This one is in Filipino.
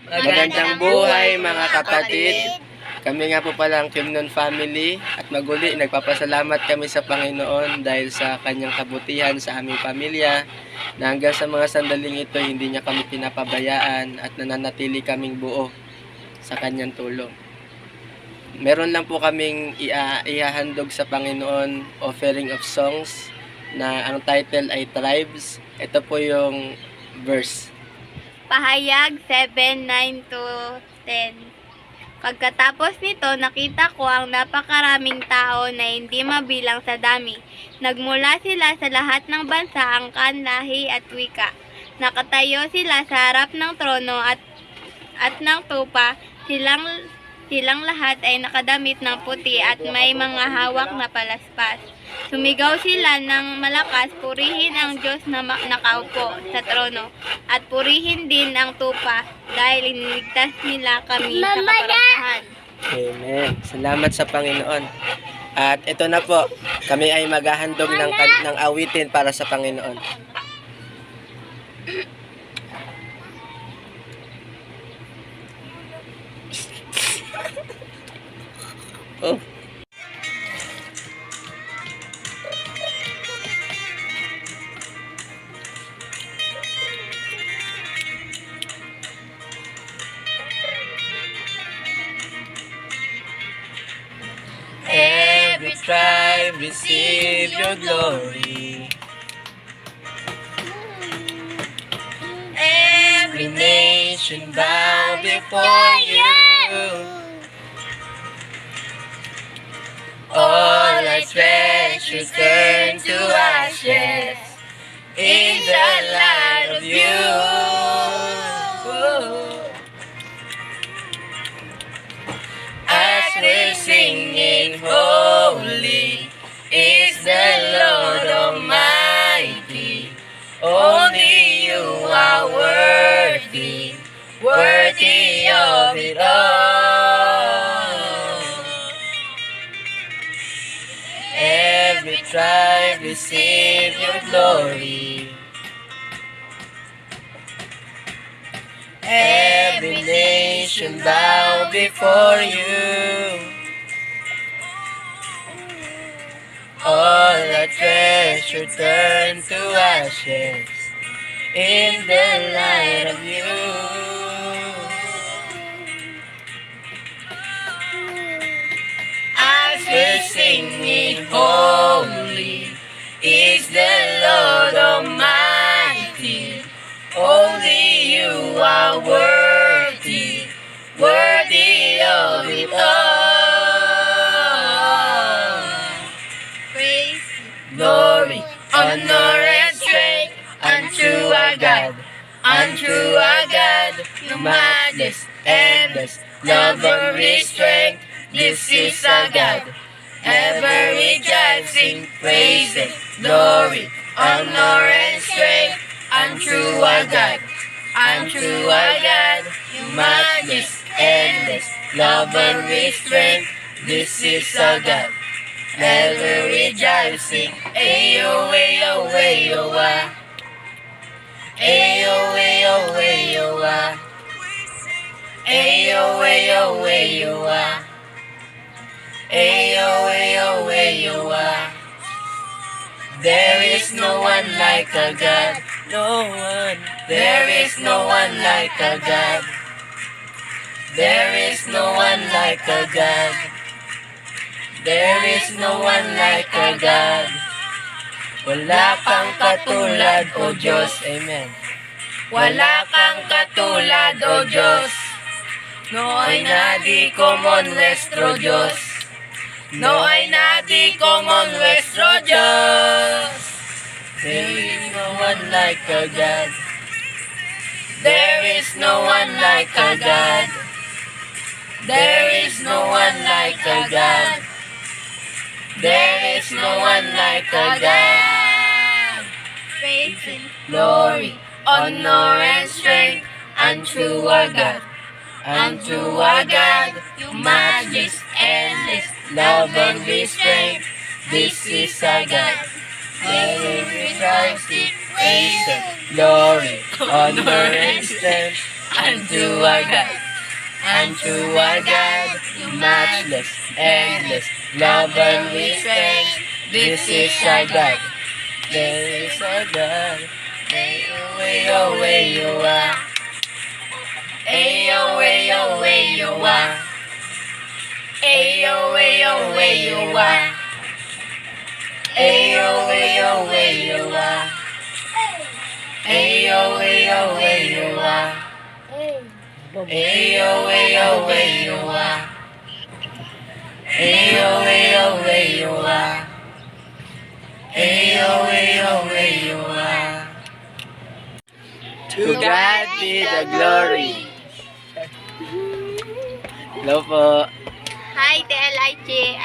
Magandang buhay mga kapatid. Kami nga po pala ang Kimnon Family at maguli nagpapasalamat kami sa Panginoon dahil sa kanyang kabutihan sa aming pamilya na hanggang sa mga sandaling ito hindi niya kami pinapabayaan at nananatili kaming buo sa kanyang tulong. Meron lang po kaming ihahandog sa Panginoon offering of songs na ang title ay Tribes. Ito po yung verse. Pahayag 7:9-10. Pagkatapos nito, nakita ko ang napakaraming tao na hindi mabilang sa dami. Nagmula sila sa lahat ng bansa, angkan, lahi at wika. Nakatayo sila sa harap ng trono at ng tupa. Silang lahat ay nakadamit ng puti at may mga hawak na palaspas. Sumigaw sila ng malakas, purihin ang Diyos na nakaupo sa trono at purihin din ang tupa dahil iniligtas nila kami sa kaparapahan. Amen. Salamat sa Panginoon. At ito na po, kami ay maghahandog ng awitin para sa Panginoon. Oh. Every tribe receive your glory. Every nation bow before you. All our treasures turn to ashes in the light of you. As we're singing, holy is the Lord Almighty. Only you are worthy, worthy of it all. Every tribe receive your glory. Every nation bow before you. All our treasure turn to ashes in the light of you. As we're singing, holy is the Lord Almighty. Only you are worthy, worthy of it all. Praise, Glory, honor, and strength unto our God, unto our God, no matchless, endless, love and restraint. This is our God, ever rejoicing, praising, glory, honor, and strength unto our God, matchless, endless, love and restraint. This is our God, ever rejoicing. Ayo, ayo, ayo, ah. Ayo, ayo, ayo, ah. Ayo, ayo, ayo, ah. Ayo, ayo, ayo, ah. There is no one like a God. No one. There is no one like a God. There is no one like a God. There is no one like a God. Wala kang katulad, O Diyos. Amen. Wala kang katulad, O Diyos. No hay nadie como nuestro Dios. No hay nadie como nuestro Dios. There is no one like a God. There is no one like a God. There is no one like a God. There is no one like a God. praise, Glory, honor, and strength unto our God. Unto our God, majesty, endless, love and restraint. This is our God. Every Christ, praise, glory, honor, and strength unto our God, unto our God, matchless, endless, love and we sing. This is our God, there is our God. Ayo, ayo, ah. Ayo, ayo, ayo, ah. Ayo, ayo, ayo, ah. Ayo, ayo, ayo, ah. Ayo, ayo, ayo, ah. Ayo, ayo, ayo, ah. Ayo, ayo, ayo, ah. Ayo, ayo, ayo, ah. To God be the glory. Hello po. Hi, TLIG.